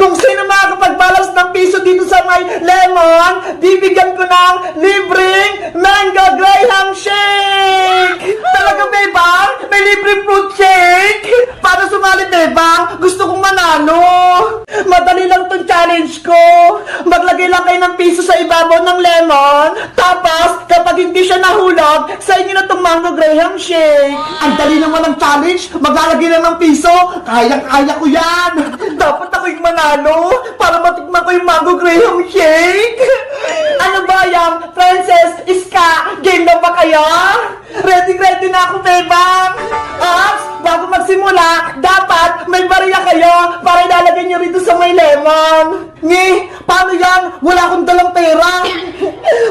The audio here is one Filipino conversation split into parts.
Kung sino makakapagbalas ng piso dito sa may lemon, bibigyan ko ng libreng mango graham shake! Talaga, Bebang? May libreng fruit shake? Para sumali, Bebang, gusto kong manalo. Madali lang tong challenge ko. Maglagay lang kayo ng piso sa ibabaw ng lemon. Tapos, kapag hindi siya nahulog, sa inyo na tong mango graham shake. Ang dali naman ng challenge. Maglalagay lang ng piso. Kayang-kaya ko yan. Dapat ako yung manalo para matikman ko yung mango graham shake. Ano ba yan? Princess, Iska, game na ba kayo? Ready na ako, Bebang. Ops, bago magsimula, dapat may bariya kayo para ilalagay nyo rito sa may lemon. Paano yan? Wala akong dalang pera.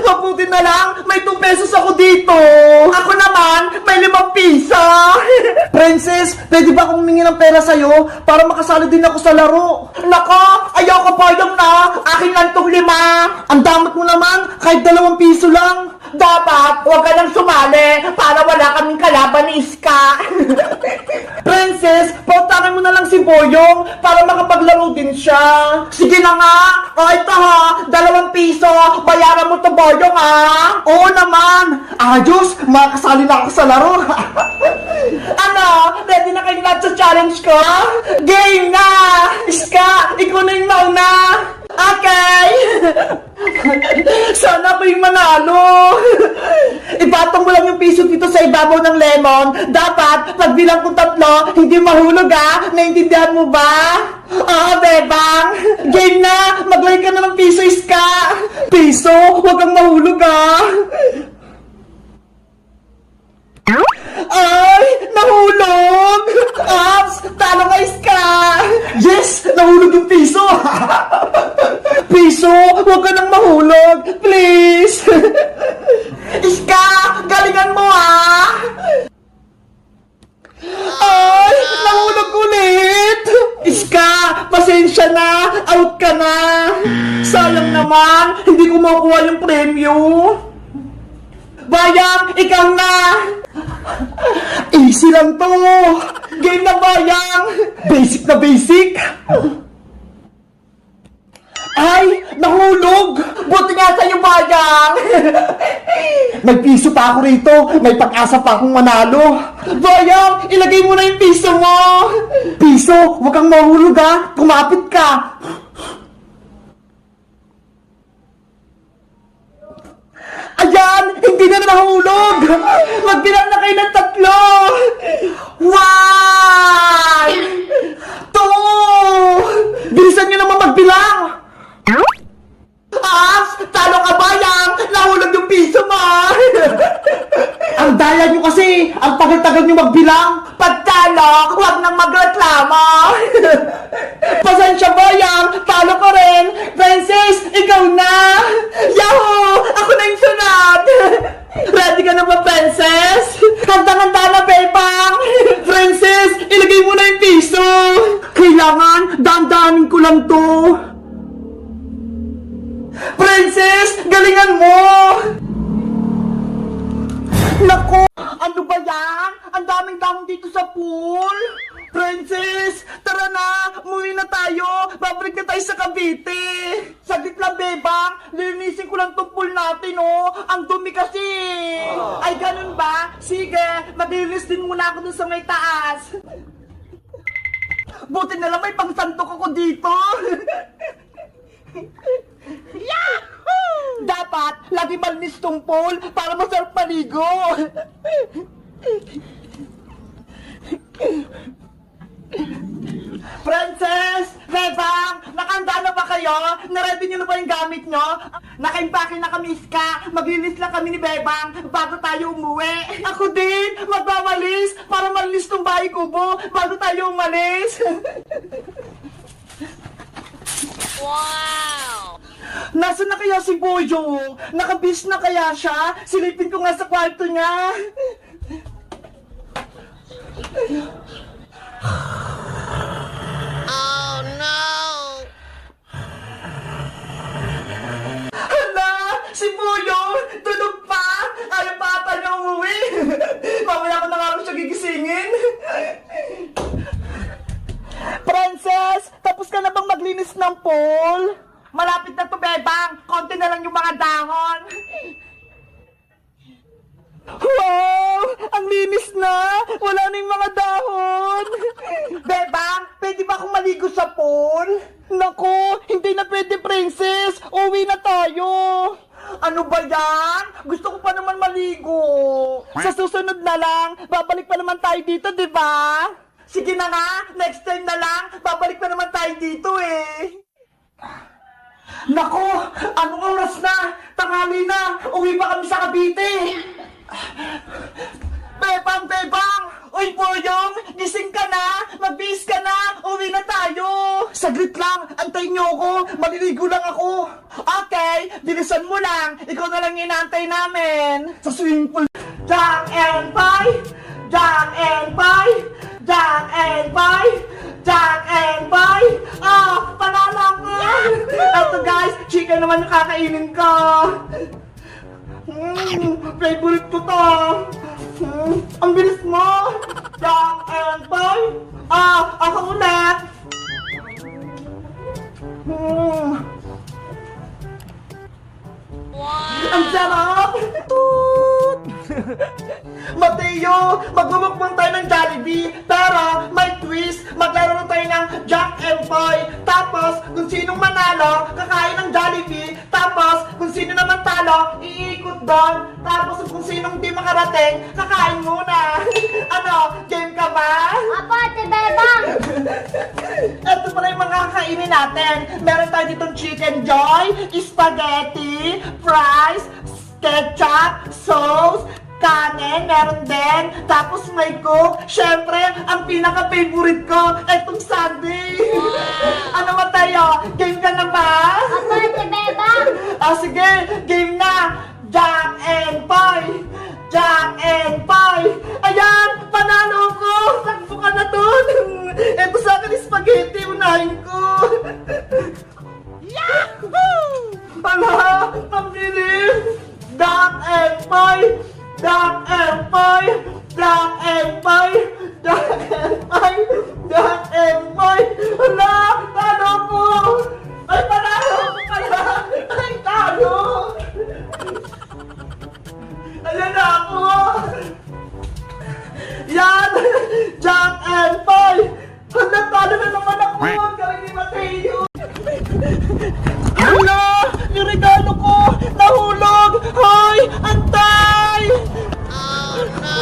Mabuti na lang, may 2 pesos ako dito. Ako naman, may 5 piso. Princess, pwede ba akong humingi ng pera sa'yo para makasali din ako sa laro? Nako, ayaw ka pa yung na. Akin lang tong 5. Ang damat mo naman, kahit 2 piso lang. Dapat, huwag ka nang sumali para wala kaming kalaban ni Iska. Princess, pautakin mo na lang si Boyong para makapaglaro din siya. Sige na nga. O ito ha, 2 piso. Bayaran mo to, Boyong ha. Oo naman. Ayos, makakasali na ako sa laro. Ano, ready na kayo lahat sa challenge ko? Game na! Iska, ikaw na yung mauna. Okay! Sana ako yung manalo! Ipatong mo lang yung piso dito sa ibabaw ng lemon. Dapat, pag bilang kong 3, hindi mahulog ha? Naintindihan mo ba? Oo, Bebang! Game na! Maglagay ka na ng piso, Iska! Piso? Huwag kang mahulog ha? Ay! Nahulog! Ops! Talo ka, Iska! Yes! Nahulog yung piso! Piso! Huwag ka nang mahulog! Please! Iska! Galingan mo ha! Ay! Nahulog ulit! Iska! Pasensya na! Out ka na! Sayang naman! Hindi ko makuha yung premyo! Bayang! Ikaw na! Easy lang to! Game na, Bayang! Basic na basic! Ay! Nahulog! Buti nga sa'yo, Bayang! May piso pa ako rito! May pag-asa pa akong manalo! Bayang! Ilagay mo na yung piso mo! Piso! Huwag kang mahulog ha! Kumapit ka! Ayan! Hindi na nahulog! Magbilang na kayo ng 3! 1! 2! Bilisan nyo naman magbilang! Talo ka, Bayang! Nahulog yung piso mo! Ang daya nyo kasi! Ang tagal-tagal nyo magbilang! Pagtalo, huwag nang magreklamo! Pasensya, Bayang! Talo ko rin! Princess, ikaw na! Yahoo! Ako na yung sunod! Ready ka na ba, Princess? Handa-handa na, Bebang! Princess, ilagay mo na yung piso! Kailangan, dahan-dahanin ko lang to! Princess, galingan mo! Naku! Ano ba yan? Ang daming dahon dito sa pool! Princess, tara na! Umuwi na tayo! Babalik na tayo sa Cavite! Saglit lang, Bebang! Lilinisin ko lang itong pool natin, oh! Ang dumi kasi! Ay, ganun ba? Sige, maglilinis din muna ako dun sa may taas! Buti na lang may pangsantok ako dito! Yahoo! Dapat, lagi malinis tong pool para masarap maligo! Princess! Bebang! Nakahanda na ba kayo? Naready nyo na ba yung gamit nyo? Nakaimpake na kami, Iska. Maglinis lang kami ni Bebang bago tayo umuwi. Ako din! Magwawalis para malinis tong bahay kubo bago tayo umalis. Wow! Nasaan na kaya si Boyo? Nakabis na kaya siya? Silipin ko nga sa kwarto niya. Oh no! Hala! Si Boyo! Tulog pa! Ayaw pa ata niya umuwi! Mamaya ko na nga siya gigisingin! Princess! Tapos ka ka na bang maglinis ng pool? Malapit na to, Bebang. Konti na lang yung mga dahon. Wow! Ang linis na! Wala na yung mga dahon! Bebang, pwede ba akong maligo sa pool? Naku, hindi na pwede, princess! Uwi na tayo! Ano ba yan? Gusto ko pa naman maligo! Sa susunod na lang, babalik pa naman tayo dito, di ba? Sige na nga, next time na lang, babalik pa naman tayo dito eh! Naku, anong oras na? Tanghali na! Uwi pa kami sa Cavite! Bebang, Bebang! Uy, Boyong! Gising ka na! Magbihis ka na! Uwi na tayo! Saglit lang! Antayin niyo ako! Maliligo lang ako! Okay! Bilisan mo lang! Ikaw na lang inaantay namin! Sa swimming pool! Jack and Pie! Jack and Pie! Jack and Pie! Jack and Pie! Ah! Panalo ko! Eto guys! Chicken naman yung kakainin ko! Favorite ko to! Ang bilis mo! Jack and Pie! Ah! Ako ulit! Ang sarap! Toot! Mateo! Magmumukbang tayo ng Jollibee! Pero may twist! Maglaro tayo ng Jack and Pie! Tapos, kung sinong manalo, kakain ng Jollibee! Tapos, kung sino naman talo, iikot doon! Tapos, kung sinong di makarating, kakain muna! Ano? Game ka ba? Apo, Ate Bebang! Ito pala yung mga kakainin natin. Meron tayo ditong chicken joy, spaghetti, fries, ketchup, sauce, kanin, meron din. Tapos may coke. Siyempre, ang pinaka-favorite ko, itong sundae. Ano Mateo? Game ka na ba? Apo, Ate Bebang! Sige, game na. Jack and Pie! Jack and Pie! Ayan! Panalo ko! Sakto ka na dun! Ito sa akin yung spaghetti, unahin ko! Yahoo! Ala! Ang bilis! Jack and Pie! Jack and Pie! Jack and Pie! Jack and Pie! Jack and Pie! Ala! Talo ko! Ay, panalo ko pala! Ay, talo! Ayan na ako! Yan! Jack and Pie! Talo na naman ako! Galing ni Mateo! Hala! Yung regalo ko! Nahulog! Hoy! Antay! Oh no!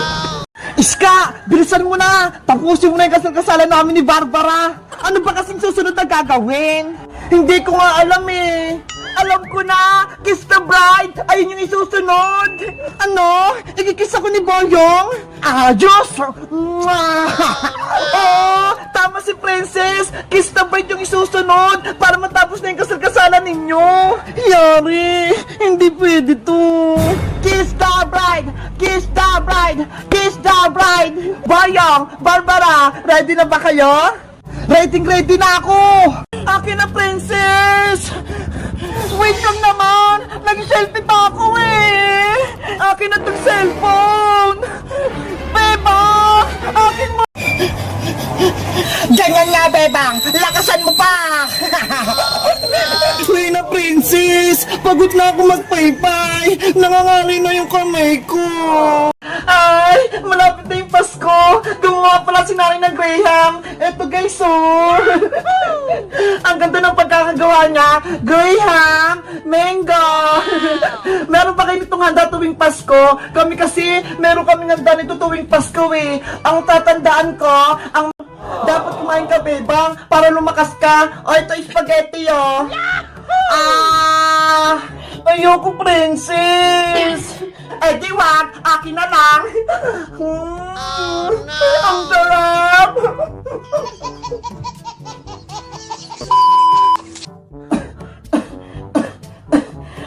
Iska! Bilisan mo na! Tapusin mo na yung kasal-kasalan namin ni Barbara! Ano ba kasing susunod na gagawin? Hindi ko nga alam eh! Alam ko na! Kiss the bride! Ayun yung isusunod! Ano? Ikikiss ako ni Boyong? Diyos! Oo! Tama si Princess! Kiss the bride yung isusunod para matapos na yung kasal-kasalan ninyo! Yari! Hindi pwede to! Kiss the bride! Kiss the bride! Kiss the bride! Boyong! Barbara! Ready na ba kayo? Ready na ako! Akin na, Princess! Wait lang naman! Nag-selfie pa ako eh! Akin na tong cellphone! Beba! Akin mo! Ganyan nga, Bebang! Lakasan mo pa! Uy na, Princess! Pagod na ako magpaypay! Nangangali na yung kamay ko! Ay! Malapit na yung Pasko! Gumawa pala si Nanay ng Graham! Eto guys, oh! Ang ganda ng pagkakagawa niya! Graham! Mango! Meron pa kayo nitong handa tuwing Pasko? Kami kasi, meron kaming handa nito tuwing Pasko eh! Ang tatandaan ko, ang dapat kumain ka, Bebang, para lumakas ka. O, ito spaghetti, oh. Ayoko, Princess. Eh, di wag, akin na lang. Ang sarap.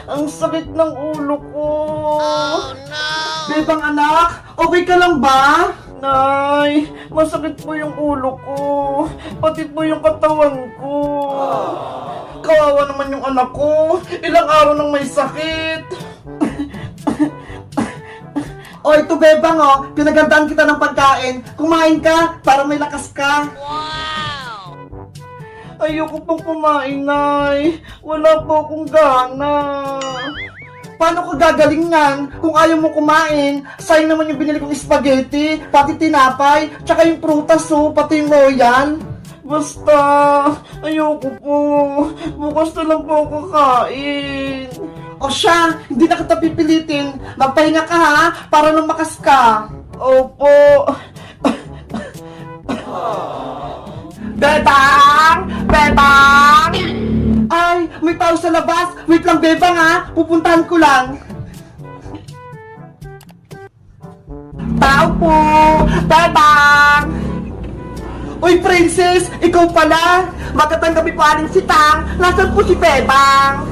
Ang sakit ng ulo ko. Bebang anak, okay ka lang ba? Nay, masakit po yung ulo ko. Pati po yung katawan ko. Kawawa naman yung anak ko. Ilang araw nang may sakit. O, ito Bebang, oh. Pinagandaan kita ng pagkain. Kumain ka para may lakas ka. Wow! Ayoko pong kumain, Nay. Wala po akong gana. Paano ka gagaling yan kung ayaw mo kumain? Sayang naman yung binili kong spaghetti, pati tinapay, tsaka yung prutas, pati yung royal. Basta, ayoko po. Bukas na lang po ako kakain. O siya, hindi na kita pipilitin. Magpahinga ka ha, para lumakas ka. Opo. Bebang! Bebang! Ay, may tao sa labas. Wait lang, Bebang ha. Pupuntahan ko lang. Tao po! Bebang! Uy, Princess! Ikaw pala! Magandang gabi po, Aling Sitang! Nasaan po si Bebang?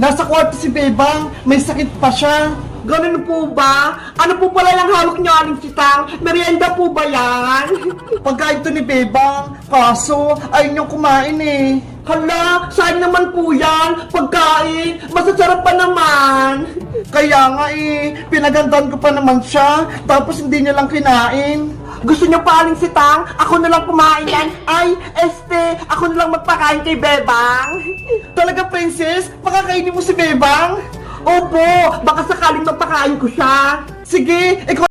Nasa kwarto si Bebang. May sakit pa siya. Ganun po ba? Ano po pala yung hawak niyo, Aling Sitang? Merienda po ba yan? Pagkain to ni Bebang. Kaso, ayaw niyong kumain eh. Hala, saan naman po yan? Pagkain, masasarap pa naman. Kaya nga eh, pinagandaan ko pa naman siya. Tapos hindi niya lang kinain. Gusto niyo pa, Aling Sitang? Ako na lang kumain yan. Ay, ako na lang magpakain kay Bebang. Talaga, Princess? Pakakainin mo si Bebang? Opo, baka sakaling magpakain ko siya. Sige, ikaw